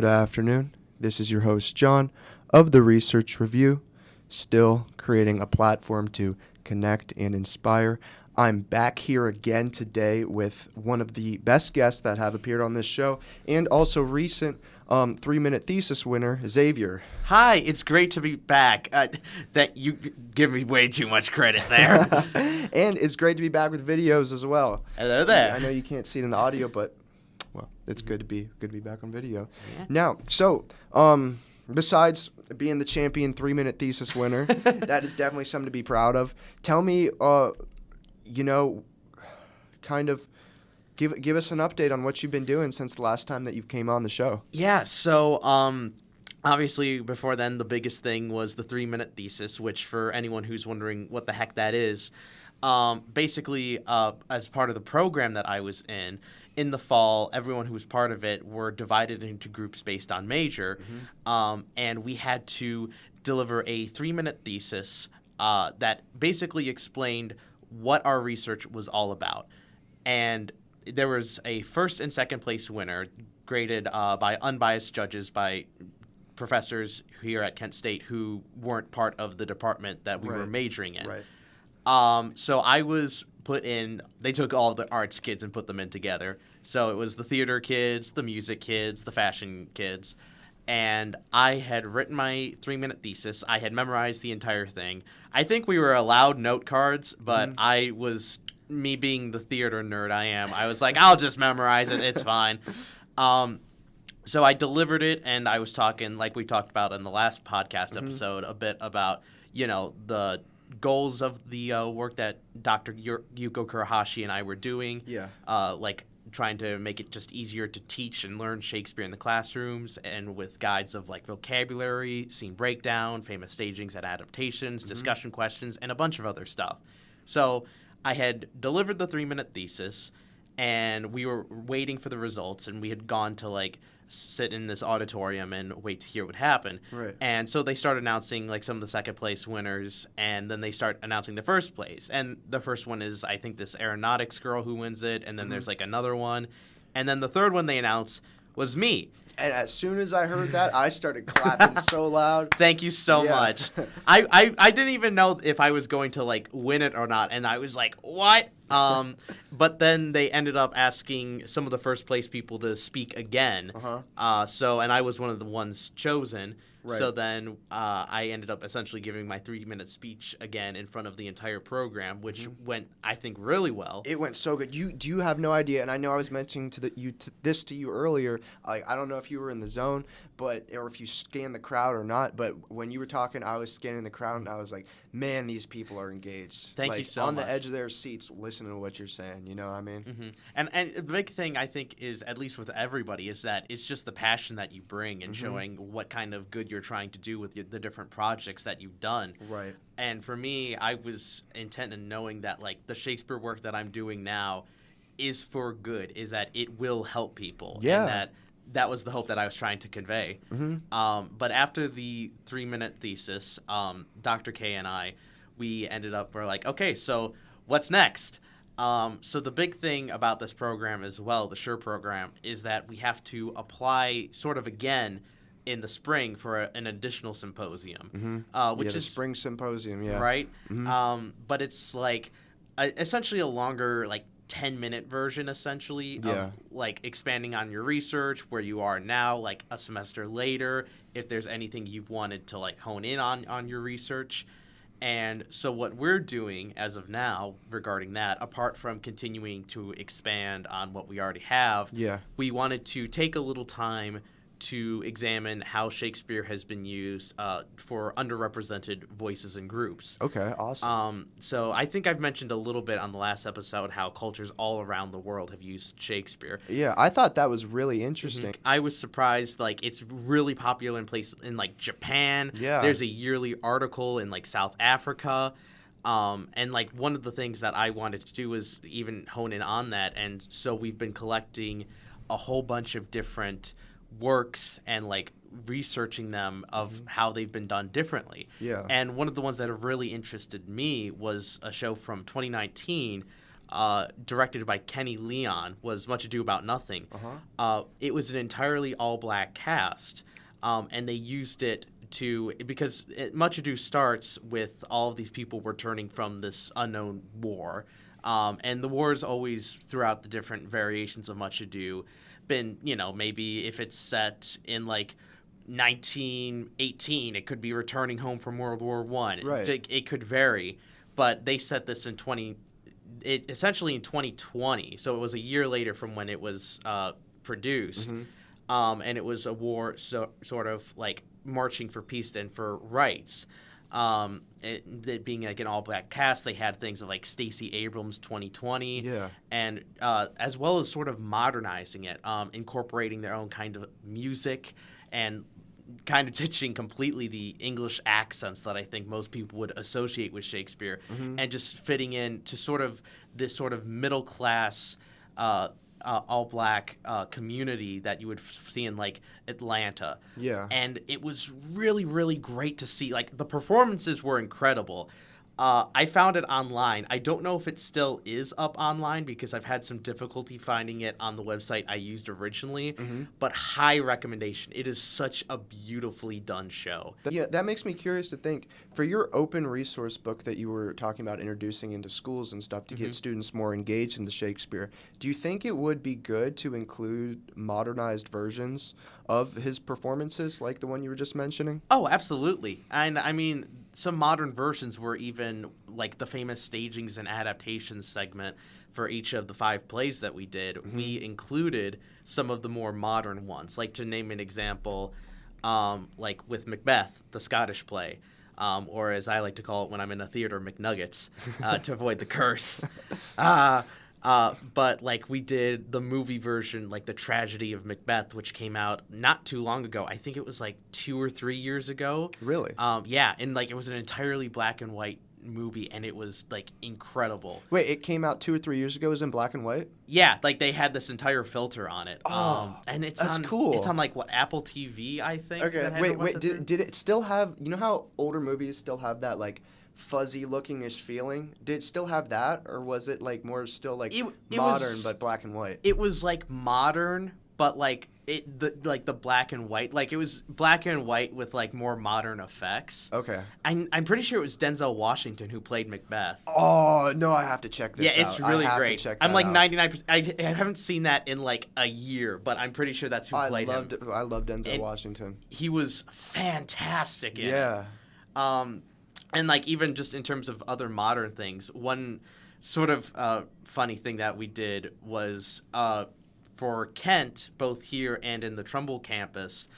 Good afternoon. This is your host, John, of the Research Review, still creating a platform to connect and inspire. I'm back here again today with one of the best guests that have appeared on this show and also recent 3-minute thesis winner, Xavier. Hi, it's great to be back. That you give me way too much credit there. And it's great to be back with videos as well. Hello there. I know you can't see it in the audio, but well, it's good to be back on video. Yeah. Now, so besides being the champion 3-minute thesis winner, that is definitely something to be proud of. Tell me, kind of give us an update on what you've been doing since the last time that you came on the show. Yeah, so obviously before then the biggest thing was the 3-minute thesis, which for anyone who's wondering what the heck that is, basically as part of the program that I was in the fall, everyone who was part of it were divided into groups based on major, and we had to deliver a 3-minute thesis that basically explained what our research was all about. And there was a first and second place winner graded by unbiased judges by professors here at Kent State who weren't part of the department that we were majoring in. Right. So I was put in, they took all the arts kids and put them in together. So it was the theater kids, the music kids, the fashion kids. And I had written my 3-minute thesis. I had memorized the entire thing. I think we were allowed note cards, but I was, me being the theater nerd I was like, I'll just memorize it. It's fine. So I delivered it, and I was talking, like we talked about in the last podcast episode, a bit about, the goals of the work that Dr. Yuko Kurahashi and I were doing. Yeah. Like trying to make it just easier to teach and learn Shakespeare in the classrooms, and with guides of like vocabulary, scene breakdown, famous stagings and adaptations, discussion questions, and a bunch of other stuff. So I had delivered the 3-minute thesis, and we were waiting for the results, and we had gone to like sit in this auditorium and wait to hear what happened. Right. And so they start announcing like some of the second place winners, and then they start announcing the first place. And the first one is, I think, this aeronautics girl who wins it, and then there's like another one. And then the third one they announced was me. And as soon as I heard that, I started clapping so loud. Thank you so much. I didn't even know if I was going to like win it or not, and I was like, what? But then they ended up asking some of the first place people to speak again. And I was one of the ones chosen. Right. So then I ended up essentially giving my 3-minute speech again in front of the entire program, which went, I think, really well. It went so good. You have no idea, and I know I was mentioning this to you earlier. Like, I don't know if you were in the zone, or if you scanned the crowd or not. But when you were talking, I was scanning the crowd, and I was like, "Man, these people are engaged." Thank you so much. On the edge of their seats, listening to what you're saying. You know what I mean? And the big thing I think is, at least with everybody, is that it's just the passion that you bring and showing what kind of good you're trying to do with the different projects that you've done. Right. And for me, I was intent in knowing that like the Shakespeare work that I'm doing now is for good, is that it will help people. Yeah. And that was the hope that I was trying to convey. But after the 3-minute thesis, Dr. K and I, we're like, okay, so what's next? So the big thing about this program as well, the SURE program, is that we have to apply sort of again in the spring for an additional symposium, which is the spring symposium, right. But it's like essentially a longer, like 10-minute version, essentially, of like expanding on your research, where you are now, like a semester later, if there's anything you've wanted to like hone in on your research. And so what we're doing as of now regarding that, apart from continuing to expand on what we already have, we wanted to take a little time to examine how Shakespeare has been used for underrepresented voices and groups. Okay, awesome. So I think I've mentioned a little bit on the last episode how cultures all around the world have used Shakespeare. Yeah, I thought that was really interesting. I was surprised, like, it's really popular in places in, like, Japan. Yeah. There's a yearly article in, like, South Africa. And, like, one of the things that I wanted to do was even hone in on that. And so we've been collecting a whole bunch of different works and like researching them of how they've been done differently. Yeah. And one of the ones that have really interested me was a show from 2019 directed by Kenny Leon, was Much Ado About Nothing. Uh-huh. It was an entirely all-black cast, and they used it because Much Ado starts with all of these people returning from this unknown war. And the war's always, throughout the different variations of Much Ado, been, maybe if it's set in, 1918, it could be returning home from World War I. Right. It could vary, but they set this essentially in 2020, so it was a year later from when it was produced. Mm-hmm. And it was a war sort of marching for peace and for rights. It being an all-black cast, they had things of Stacey Abrams' 2020, Yeah. and as well as sort of modernizing it, incorporating their own kind of music and kind of ditching completely the English accents that I think most people would associate with Shakespeare, and just fitting in to this middle class all-black community that you would see in Atlanta. Yeah. And it was really, really great to see. The performances were incredible. I found it online. I don't know if it still is up online because I've had some difficulty finding it on the website I used originally, but high recommendation. It is such a beautifully done show. Yeah, that makes me curious to think, for your open resource book that you were talking about introducing into schools and stuff to get students more engaged in the Shakespeare, do you think it would be good to include modernized versions of his performances like the one you were just mentioning? Oh, absolutely. And I mean, some modern versions were even the famous stagings and adaptations segment for each of the 5 plays that we did. We included some of the more modern ones, to name an example, with Macbeth, the Scottish play, or as I like to call it when I'm in a theater, McNuggets, to avoid the curse. But we did the movie version, the Tragedy of Macbeth, which came out not too long ago. I think it was 2 or 3 years ago. Really? Yeah, and it was an entirely black and white movie, and it was incredible. Wait, it came out 2 or 3 years ago. It was in black and white? Yeah, they had this entire filter on it. And that's cool. It's on Apple TV, I think. Okay, wait. Did it still have? You know how older movies still have that fuzzy looking-ish feeling? Did it still have that, or was it more still modern but black and white? It was modern, but the black and white, it was black and white with more modern effects. Okay. I'm pretty sure it was Denzel Washington who played Macbeth. Oh no, I have to check this out. Yeah, it's really great. I'm 99%. I haven't seen that in a year, but I'm pretty sure that's who played him. I love Denzel Washington. He was fantastic in it. Yeah. And even just in terms of other modern things, one sort of funny thing that we did was for Kent, both here and in the Trumbull campus,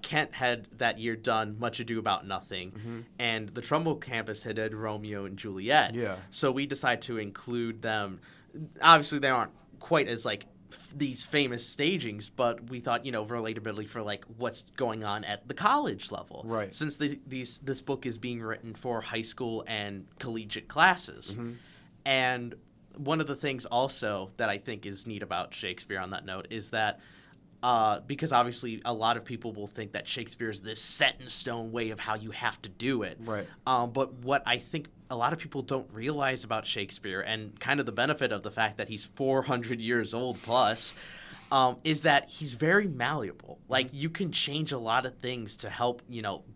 Kent had that year done Much Ado About Nothing, and the Trumbull campus had done Romeo and Juliet. Yeah. So we decided to include them. Obviously, they aren't quite as these famous stagings, but we thought, relatability for what's going on at the college level. Right. Since this book is being written for high school and collegiate classes. And one of the things also that I think is neat about Shakespeare on that note is that because obviously a lot of people will think that Shakespeare is this set in stone way of how you have to do it. Right. But what I think a lot of people don't realize about Shakespeare, and kind of the benefit of the fact that he's 400 years old plus, is that he's very malleable. You can change a lot of things to help,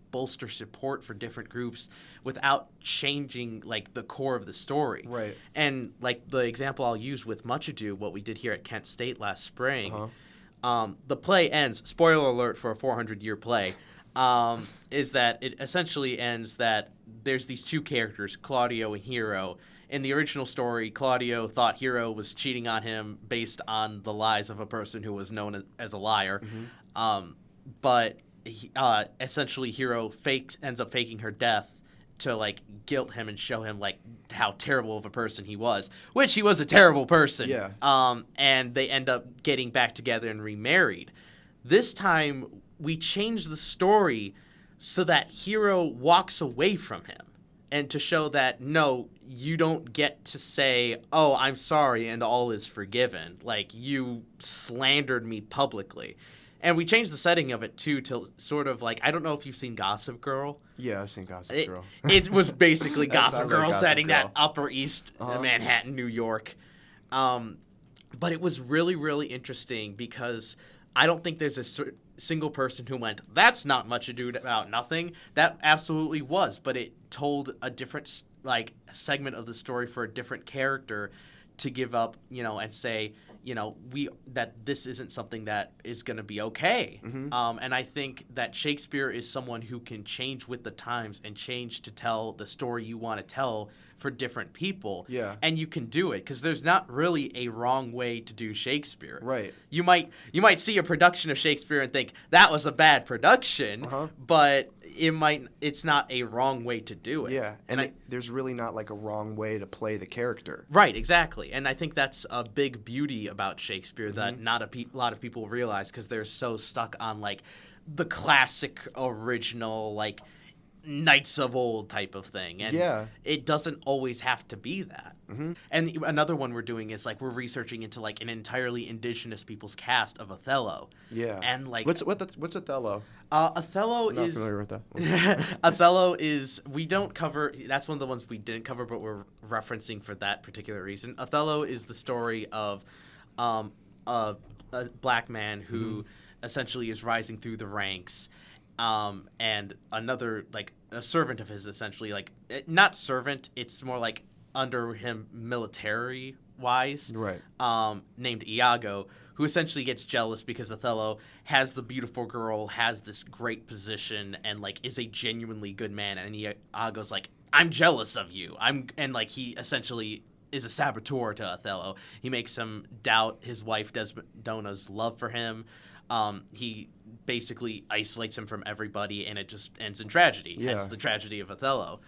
bolster support for different groups without changing the core of the story. Right. And the example I'll use with Much Ado, what we did here at Kent State last spring, the play ends, spoiler alert for a 400-year play, is that it essentially ends that there's these 2 characters, Claudio and Hero. In the original story, Claudio thought Hero was cheating on him based on the lies of a person who was known as a liar. But essentially Hero ends up faking her death to guilt him and show him how terrible of a person he was, which he was a terrible person. Yeah. And they end up getting back together and remarried. This time we change the story so that Hero walks away from him, and to show that no, you don't get to say, "Oh, I'm sorry," and all is forgiven. You slandered me publicly. And we changed the setting of it, too, to sort of like, I don't know if you've seen Gossip Girl. Yeah, I've seen Gossip Girl. It was basically That Gossip sounds Girl like Gossip setting, Girl. that Upper East Manhattan, New York. But it was really, really interesting because I don't think there's a single person who went, that's not Much Ado About Nothing. That absolutely was, but it told a different like segment of the story for a different character to give up, and say, that this isn't something that is going to be okay. Mm-hmm. And I think that Shakespeare is someone who can change with the times and change to tell the story you want to tell for different people. Yeah. And you can do it because there's not really a wrong way to do Shakespeare. Right. You might see a production of Shakespeare and think that was a bad production, but it's not a wrong way to do it. Yeah, and there's really not like a wrong way to play the character. Right, exactly. And I think that's a big beauty about Shakespeare that not a lot of people realize because they're so stuck on like the classic original like Knights of Old type of thing. And it doesn't always have to be that. Mm-hmm. And another one we're doing is like we're researching into like an entirely indigenous people's cast of Othello. Yeah. And like what's Othello? Othello I'm not is familiar with that. Othello is we don't cover. That's one of the ones we didn't cover, but we're referencing for that particular reason. Othello is the story of a black man who essentially is rising through the ranks. And another, like, a servant of his, essentially, like, not servant, it's more like under him military-wise, right? Named Iago, who essentially gets jealous because Othello has the beautiful girl, has this great position, and, like, is a genuinely good man, and Iago's like, I'm jealous of you, and, like, he essentially is a saboteur to Othello. He makes him doubt his wife Desdemona's love for him. He basically isolates him from everybody, and it just ends in tragedy. Yeah. Hence the tragedy of Othello.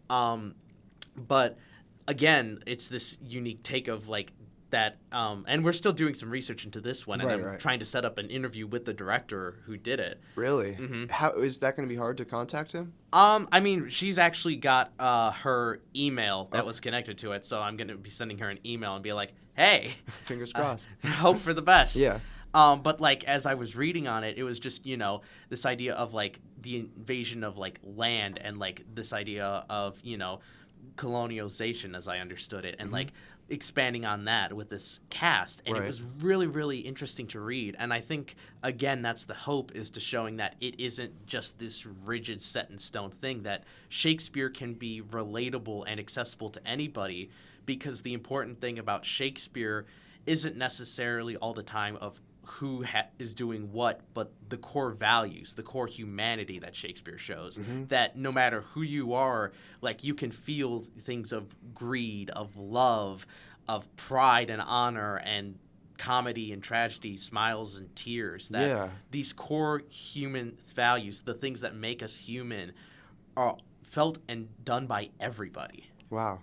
But again, it's this unique take of like that, and we're still doing some research into this one, and I'm trying to set up an interview with the director who did it. Really? Mm-hmm. How is that going to be hard to contact him? I mean, she's actually got her email that was connected to it, so I'm going to be sending her an email and be like, hey. Fingers crossed. Hope for the best. Yeah. But like as I was reading on it, it was just this idea of like the invasion of like land and like this idea of colonialization as I understood it, and like expanding on that with this cast, and it was really, really interesting to read. And I think again that's the hope, is to showing that it isn't just this rigid set in stone thing, that Shakespeare can be relatable and accessible to anybody, because the important thing about Shakespeare isn't necessarily all the time of who is doing what, but the core values, the core humanity that Shakespeare shows, that no matter who you are, like you can feel things of greed, of love, of pride and honor and comedy and tragedy, smiles and tears, that these core human values, the things that make us human, are felt and done by everybody. Wow.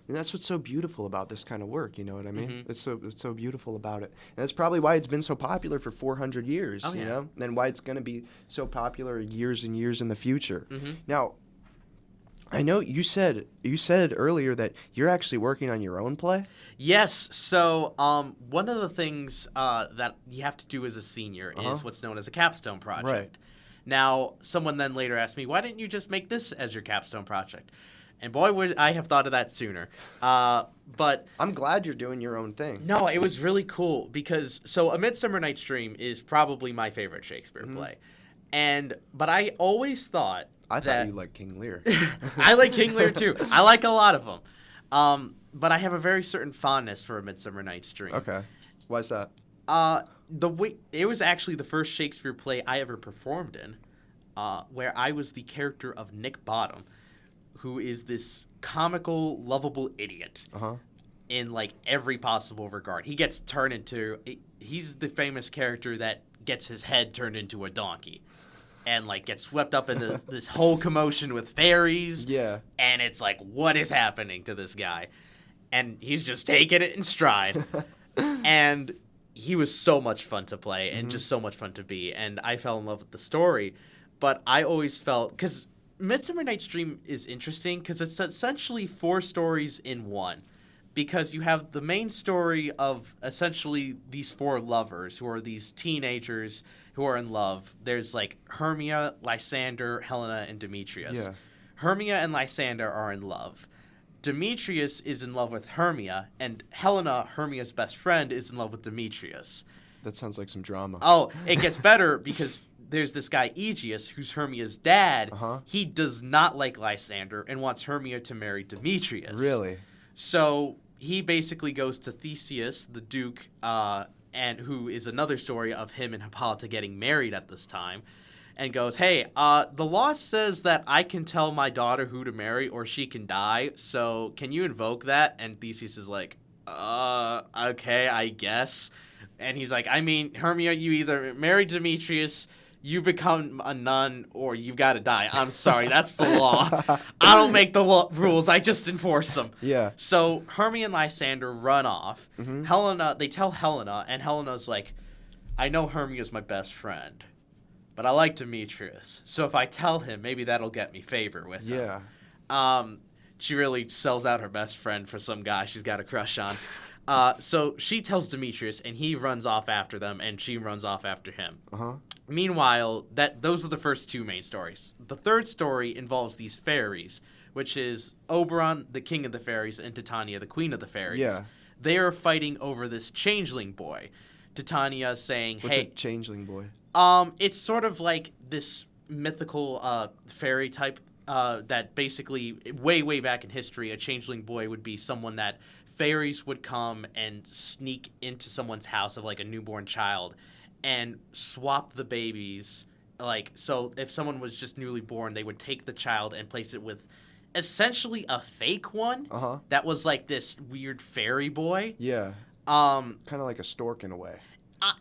And that's what's so beautiful about this kind of work, you know what I mean? It's so beautiful about it. And that's probably why it's been so popular for 400 years, you know? And why it's going to be so popular years and years in the future. Now, I know you said earlier that you're actually working on your own play? Yes. So one of the things that you have to do as a senior is what's known as a capstone project. Right. Now, someone then later asked me, why didn't you just make this as your capstone project? And boy, would I have thought of that sooner. But I'm glad you're doing your own thing. No, it was really cool because A Midsummer Night's Dream is probably my favorite Shakespeare play. But I always thought I thought you liked King Lear. I like King Lear too. I like a lot of them. But I have a very certain fondness for A Midsummer Night's Dream. Okay. Why's that? It was actually the first Shakespeare play I ever performed in, where I was the character of Nick Bottom, who is this comical, lovable idiot in like every possible regard. He gets turned into he's the famous character that gets his head turned into a donkey and like gets swept up into this whole commotion with fairies. Yeah. And it's like, what is happening to this guy? And he's just taking it in stride. And he was so much fun to play and just so much fun to be. And I fell in love with the story. But I always felt, because Midsummer Night's Dream is interesting because it's essentially 4 stories in one. because you have the main story of essentially these four lovers who are these teenagers who are in love. There's like Hermia, Lysander, Helena, and Demetrius. Yeah. Hermia and Lysander are in love. Demetrius is in love with Hermia, and Helena, Hermia's best friend, is in love with Demetrius. That sounds like some drama. Oh, it gets better because there's this guy Aegeus, who's Hermia's dad. Uh-huh. He does not like Lysander and wants Hermia to marry Demetrius. Really? So he basically goes to Theseus, the duke, and who is another story of him and Hippolyta getting married at this time, and goes, hey, the law says that I can tell my daughter who to marry or she can die, so can you invoke that? And Theseus is like, okay, I guess. And he's like, I mean, Hermia, you either marry Demetrius, you become a nun, or you've got to die. I'm sorry, that's the law. I don't make the rules, I just enforce them. Yeah. So Hermia and Lysander run off. Mm-hmm. Helena, they tell Helena, and Helena's like, I know Hermia's my best friend, but I like Demetrius. So if I tell him, maybe that'll get me favor with him. Yeah. She really sells out her best friend for some guy she's got a crush on. So she tells Demetrius, and he runs off after them, and she runs off after him. Uh-huh. Meanwhile, those are the first two main stories. The third story involves these fairies, which is Oberon, the king of the fairies, and Titania, the queen of the fairies. Yeah. They are fighting over this changeling boy. Titania saying, What's hey... a changeling boy? It's sort of like this mythical fairy type that basically, way, way back in history, a changeling boy would be someone that fairies would come and sneak into someone's house of like a newborn child and swap the babies. Like, so if someone was just newly born, they would take the child and place it with essentially a fake one. Uh-huh. That was like this weird fairy boy. Yeah. Kind of like a stork in a way.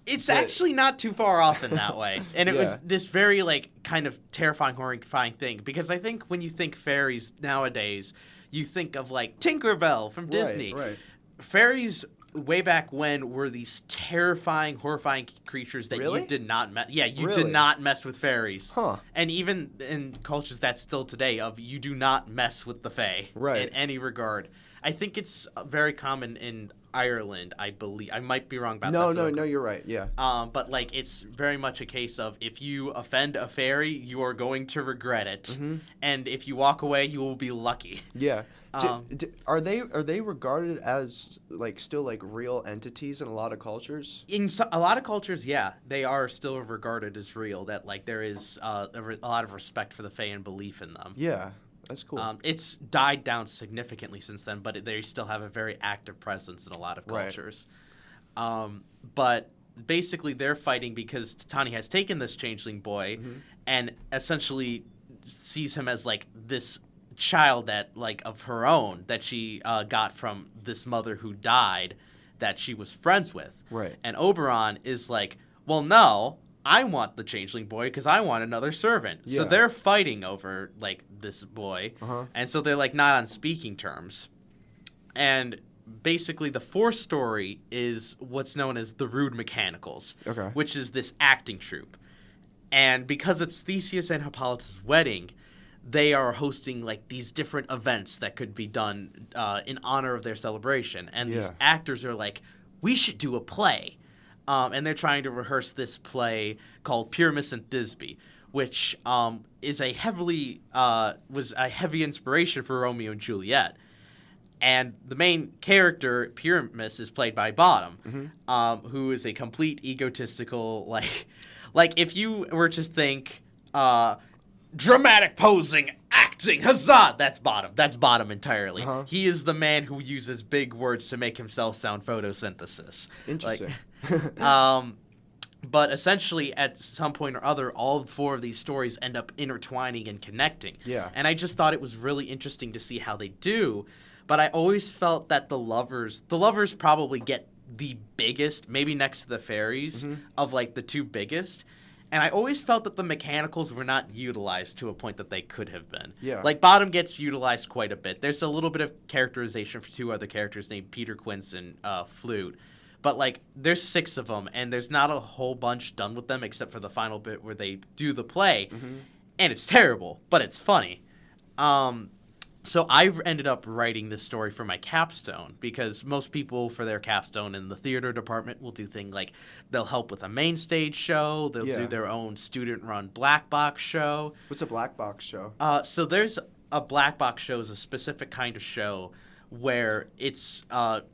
It's actually not too far off in that way. And it Yeah. was this very, like, kind of terrifying, horrifying thing. Because I think when you think fairies nowadays, you think of, like, Tinkerbell from Disney. Right. Fairies, way back when, were these terrifying, horrifying creatures that Really? you did not mess... Yeah, you Really? did not mess with fairies. Huh. And even in cultures that still today, of you do not mess with the fae. Right. In any regard. I think it's very common in Ireland, I believe. I might be wrong about that. No, you're right. Yeah. But like it's very much a case of if you offend a fairy, you are going to regret it, Mm-hmm. and if you walk away, you will be lucky. Yeah. Are they regarded as like still like real entities in a lot of cultures? In a lot of cultures, yeah, they are still regarded as real. That like there is a lot of respect for the fae and belief in them. Yeah. That's cool. It's died down significantly since then, but they still have a very active presence in a lot of cultures. Right. But basically, they're fighting because Titania has taken this changeling boy and essentially sees him as like this child that like of her own that she got from this mother who died that she was friends with. Right. And Oberon is like, well, no. I want the changeling boy because I want another servant. Yeah. So they're fighting over, like, this boy. Uh-huh. And so they're, like, not on speaking terms. And basically the fourth story is what's known as the Rude Mechanicals. Okay. Which is this acting troupe. And because it's Theseus and Hippolyta's wedding, they are hosting, like, these different events that could be done in honor of their celebration. And these actors are like, we should do a play. And they're trying to rehearse this play called Pyramus and Thisbe, which is was a heavy inspiration for Romeo and Juliet. And the main character, Pyramus, is played by Bottom, who is a complete egotistical, like if you were to think dramatic posing, acting, huzzah, that's Bottom. That's Bottom entirely. Uh-huh. He is the man who uses big words to make himself sound photosynthesis. Interesting. But essentially, at some point or other, all four of these stories end up intertwining and connecting. Yeah. And I just thought it was really interesting to see how they do. But I always felt that the lovers probably get the biggest, maybe next to the fairies, of like the two biggest. And I always felt that the mechanicals were not utilized to a point that they could have been. Yeah. Like, Bottom gets utilized quite a bit. There's a little bit of characterization for two other characters named Peter Quince and Flute. But, like, there's 6 of them, and there's not a whole bunch done with them except for the final bit where they do the play. And it's terrible, but it's funny. So I ended up writing this story for my capstone because most people for their capstone in the theater department will do things like they'll help with a main stage show, they'll do their own student-run black box show. What's a black box show? So there's a black box show is a specific kind of show where it's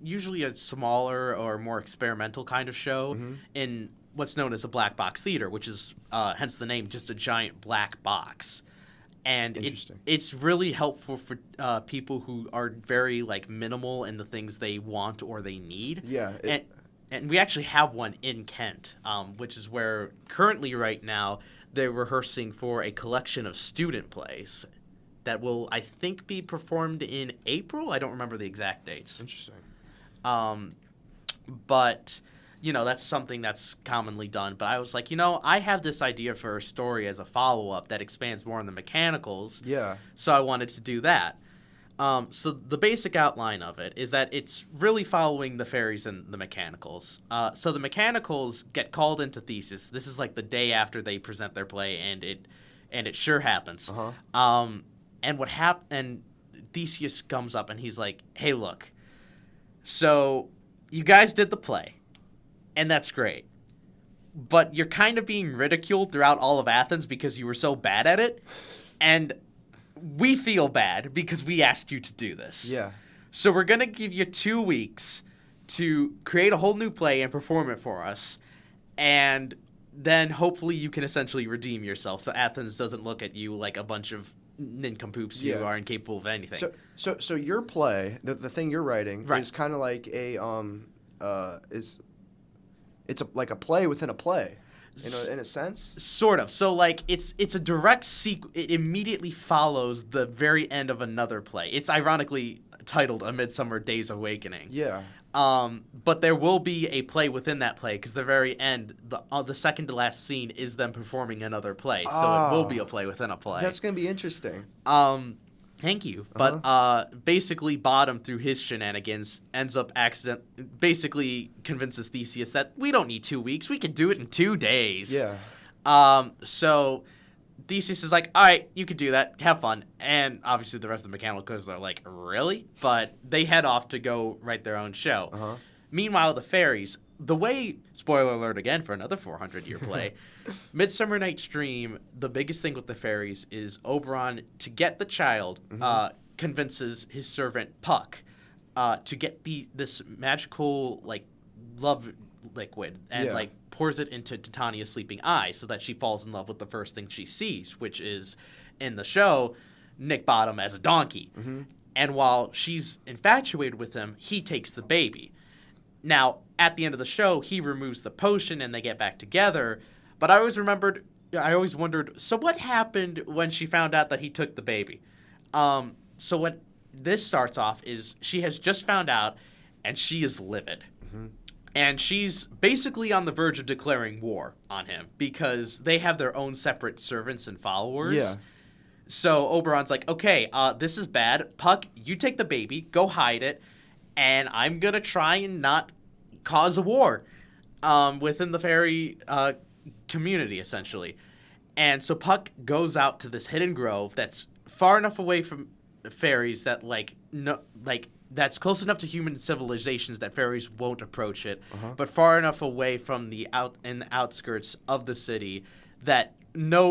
usually a smaller or more experimental kind of show in what's known as a black box theater, which is hence the name, just a giant black box. And it's really helpful for people who are very like minimal in the things they want or they need. Yeah. And we actually have one in Kent, which is where currently right now they're rehearsing for a collection of student plays that will, I think, be performed in April. I don't remember the exact dates. Interesting. But, that's something that's commonly done. But I was like, I have this idea for a story as a follow-up that expands more on the mechanicals. Yeah. So I wanted to do that. So the basic outline of it is that it's really following the fairies and the mechanicals. So the mechanicals get called into Thesis. This is like the day after they present their play, and it sure happens. And Theseus comes up and he's like, "Hey, look. So you guys did the play. And that's great. But you're kind of being ridiculed throughout all of Athens because you were so bad at it. And we feel bad because we asked you to do this. Yeah. So we're going to give you 2 weeks to create a whole new play and perform it for us. And then hopefully you can essentially redeem yourself so Athens doesn't look at you like a bunch of nincompoops who are incapable of anything." So your play, the thing you're writing, is kind of like it's like a play within a play, in a sense. Sort of. So like it's a direct sequel. It immediately follows the very end of another play. It's ironically titled A Midsummer Day's Awakening. Yeah. But there will be a play within that play because the very end, the second to last scene is them performing another play. So it will be a play within a play. That's going to be interesting. Thank you. But basically, Bottom, through his shenanigans, ends up basically convinces Theseus that we don't need 2 weeks. We can do it in 2 days. Yeah. So Theseus is like, all right, you can do that. Have fun. And obviously the rest of the mechanicals are like, really? But they head off to go write their own show. Meanwhile, the fairies, the way, spoiler alert again for another 400-year play, Midsummer Night's Dream, the biggest thing with the fairies is Oberon, to get the child, convinces his servant Puck to get this magical like love liquid and pours it into Titania's sleeping eye so that she falls in love with the first thing she sees, which is, in the show, Nick Bottom as a donkey. And while she's infatuated with him, he takes the baby. Now, at the end of the show, he removes the potion and they get back together. But I always wondered, so what happened when she found out that he took the baby? So what this starts off is she has just found out and she is livid. And she's basically on the verge of declaring war on him because they have their own separate servants and followers. Yeah. So Oberon's like, okay, this is bad. Puck, you take the baby, go hide it, and I'm going to try and not cause a war within the fairy community, essentially. And so Puck goes out to this hidden grove that's far enough away from fairies that, that's close enough to human civilizations that fairies won't approach it, but far enough away from the outskirts of the city that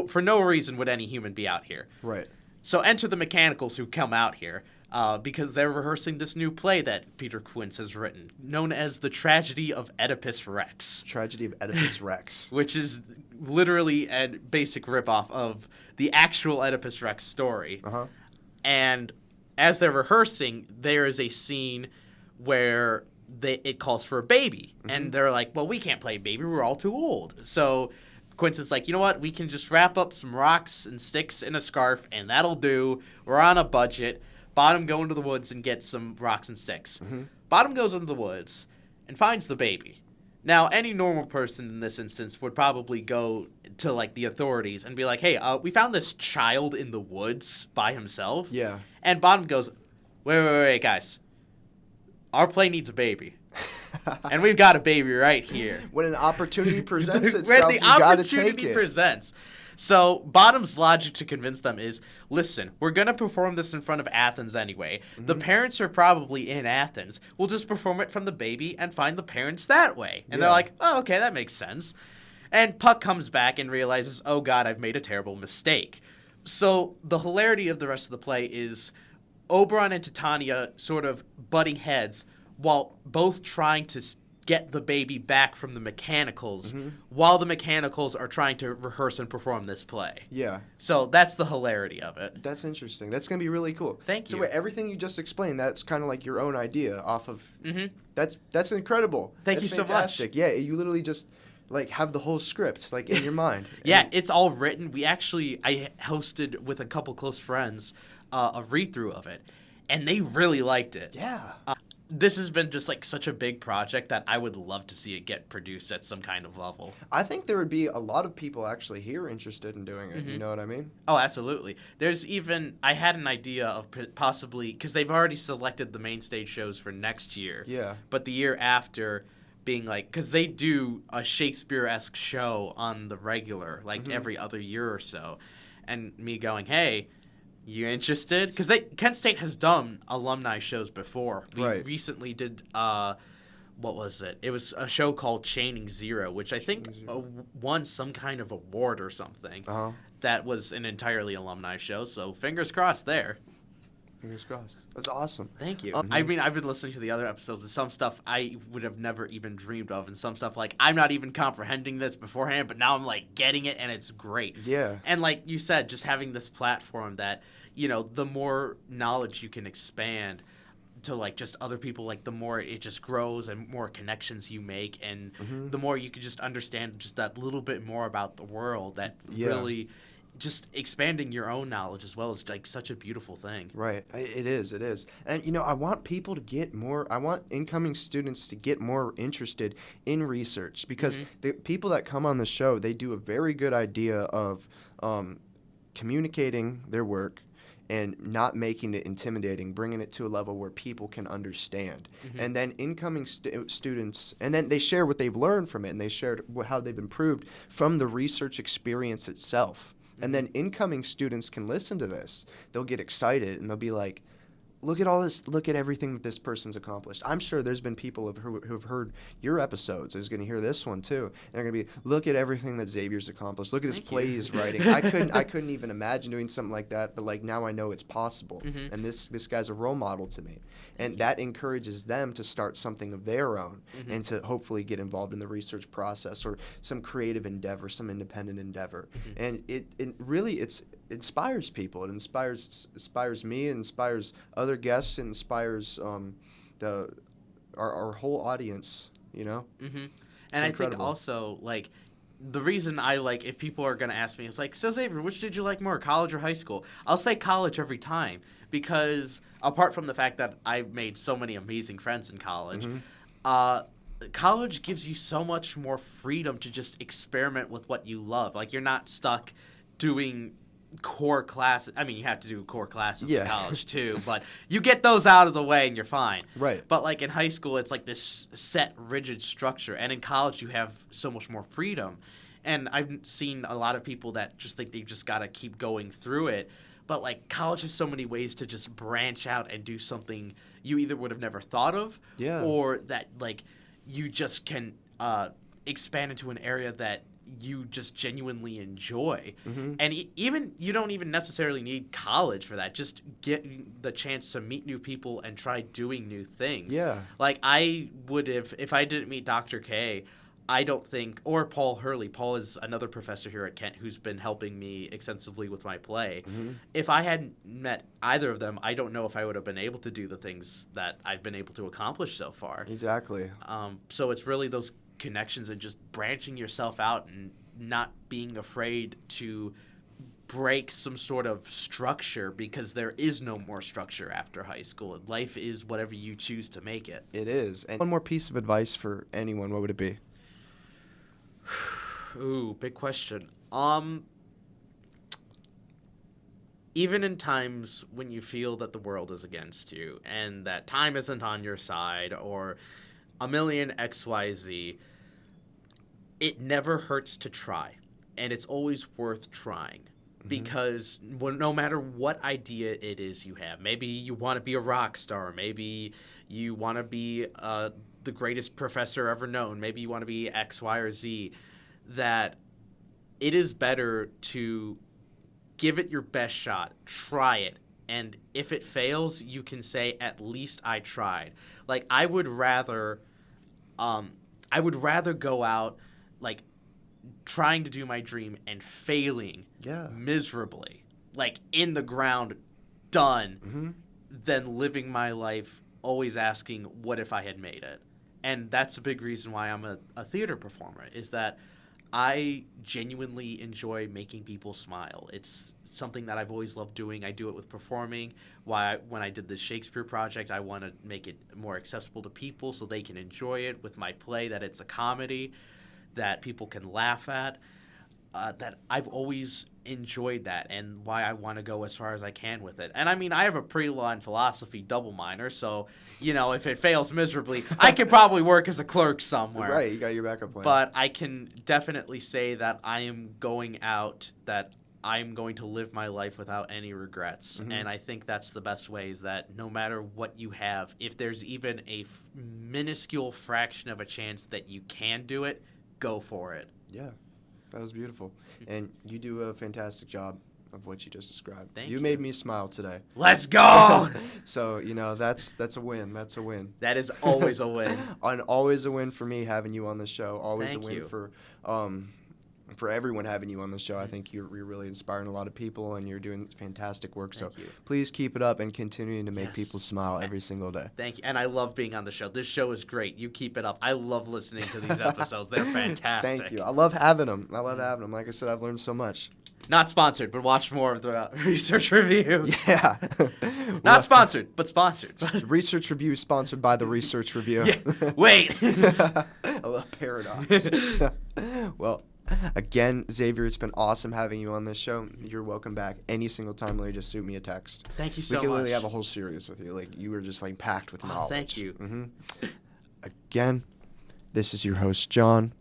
for no reason would any human be out here. Right. So enter the mechanicals who come out here because they're rehearsing this new play that Peter Quince has written, known as The Tragedy of Oedipus Rex. Tragedy of Oedipus Rex. Which is literally a basic ripoff of the actual Oedipus Rex story. And as they're rehearsing, there is a scene where it calls for a baby. And they're like, well, we can't play baby. We're all too old. So Quince is like, you know what? We can just wrap up some rocks and sticks in a scarf, and that'll do. We're on a budget. Bottom, go into the woods and get some rocks and sticks. Bottom goes into the woods and finds the baby. Now, any normal person in this instance would probably go to, the authorities and be like, hey, we found this child in the woods by himself. Yeah. And Bottom goes, wait, guys. Our play needs a baby. And we've got a baby right here. When an opportunity presents itself, you got to take it. Presents. So Bottom's logic to convince them is, listen, we're going to perform this in front of Athens anyway. Mm-hmm. The parents are probably in Athens. We'll just perform it from the baby and find the parents that way. And they're like, oh, okay, that makes sense. And Puck comes back and realizes, oh, God, I've made a terrible mistake. So the hilarity of the rest of the play is Oberon and Titania sort of butting heads while both trying to get the baby back from the mechanicals while the mechanicals are trying to rehearse and perform this play. Yeah. So that's the hilarity of it. That's interesting. That's going to be really cool. Thank you. So wait, everything you just explained, that's kind of like your own idea off of... Mm-hmm. That's incredible. Thank that's you fantastic. so much. Yeah, you literally just... like have the whole script like in your mind. Yeah, it's all written. I hosted with a couple close friends a read-through of it, and they really liked it. Yeah. This has been just like such a big project that I would love to see it get produced at some kind of level. I think there would be a lot of people actually here interested in doing it. You know what I mean? Oh, absolutely. I had an idea of possibly, because they've already selected the main stage shows for next year. Yeah. But the year after being like, because they do a Shakespeare-esque show on the regular, like every other year or so. And me going, hey, you interested? Because Kent State has done alumni shows before. We recently did, what was it? It was a show called Chaining Zero, which I think won some kind of award or something. That was an entirely alumni show, so fingers crossed there. Fingers crossed. That's awesome. Thank you. I mean, I've been listening to the other episodes, and some stuff I would have never even dreamed of, and some stuff like, I'm not even comprehending this beforehand, but now I'm like getting it, and it's great. Yeah. And like you said, just having this platform that, you know, the more knowledge you can expand to like just other people, like the more it just grows and more connections you make, and the more you can just understand just that little bit more about the world, that really just expanding your own knowledge as well is like such a beautiful thing. Right. It is. And, you know, I want people to get more, I want incoming students to get more interested in research, because the people that come on the show, they do a very good idea of communicating their work and not making it intimidating, bringing it to a level where people can understand. And then incoming students, and then they share what they've learned from it, and they share how they've improved from the research experience itself. And then incoming students can listen to this. They'll get excited, and they'll be like, look at all this, look at everything that this person's accomplished. I'm sure there's been people who have heard your episodes, is going to hear this one too. And they're going to be, look at everything that Xavier's accomplished. Look at this play he's writing. I couldn't even imagine doing something like that, but like now I know it's possible. And this guy's a role model to me. And that encourages them to start something of their own and to hopefully get involved in the research process or some creative endeavor, some independent endeavor. And it really inspires people. It inspires me, it inspires other guests, it inspires our whole audience, you know? And I think also, like, the reason I like, if people are going to ask me, it's like, so Xavier, which did you like more, college or high school? I'll say college every time, because apart from the fact that I made so many amazing friends in college, college gives you so much more freedom to just experiment with what you love. Like, you're not stuck doing core classes. I mean, you have to do core classes in college too, but you get those out of the way and you're fine. Right. But like in high school, it's like this set, rigid structure, and in college you have so much more freedom. And I've seen a lot of people that just think they've just got to keep going through it. But like college has so many ways to just branch out and do something you either would have never thought of, or that like you just can expand into an area that you just genuinely enjoy. And even you don't even necessarily need college for that. Just get the chance to meet new people and try doing new things. Like I would have, if I didn't meet Dr. K, I don't think, or Paul Hurley. Paul is another professor here at Kent who's been helping me extensively with my play. If I hadn't met either of them, I don't know if I would have been able to do the things that I've been able to accomplish so far. Exactly. So it's really those connections and just branching yourself out and not being afraid to break some sort of structure, because there is no more structure after high school. Life is whatever you choose to make it. It is. And one more piece of advice for anyone, what would it be? Ooh, big question. Even in times when you feel that the world is against you and that time isn't on your side or a million XYZ, it never hurts to try. and it's always worth trying. Because no matter what idea it is you have, maybe you want to be a rock star, maybe you want to be the greatest professor ever known, maybe you want to be X, Y, or Z, that it is better to give it your best shot, try it, and if it fails, you can say, at least I tried. Like, I would rather go out, like, trying to do my dream and failing miserably, like in the ground, done, than living my life always asking, what if I had made it? And that's a big reason why I'm a theater performer, is that I genuinely enjoy making people smile. It's something that I've always loved doing. I do it with performing. When I did the Shakespeare project, I want to make it more accessible to people so they can enjoy it. With my play, that it's a comedy that people can laugh at, that I've always enjoyed that, and why I want to go as far as I can with it. And I mean, I have a pre-law and philosophy double minor, so, if it fails miserably, I could probably work as a clerk somewhere. Right, you got your backup plan. But I can definitely say that I am going to live my life without any regrets. And I think that's the best way, is that no matter what you have, if there's even a minuscule fraction of a chance that you can do it, go for it. Yeah, that was beautiful. And you do a fantastic job of what you just described. Thank you. You made me smile today. Let's go! So, that's a win. That's a win. That is always a win. And always a win for me having you on the show. Always Thank a win you. for everyone having you on the show. I think you're really inspiring a lot of people, and you're doing fantastic work. Thank so you. Please keep it up and continuing to make Yes. people smile every single day. Thank you. And I love being on the show. This show is great. You keep it up. I love listening to these episodes. They're fantastic. Thank you. I love having them. Like I said, I've learned so much. Not sponsored, but watch more of the research review. Yeah. Not sponsored, but sponsored. Research Review sponsored by the Research Review. Yeah. Wait. A little paradox. Well, again, Xavier, it's been awesome having you on this show. You're welcome back any single time. Literally, just shoot me a text. Thank you so We could literally much. have a whole series with you. Like, you were just like packed with knowledge. Thank you. Again, this is your host, John,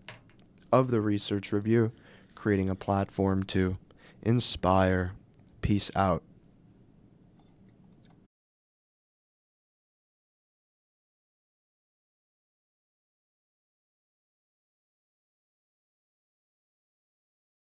of the Research Review, creating a platform to inspire. Peace out.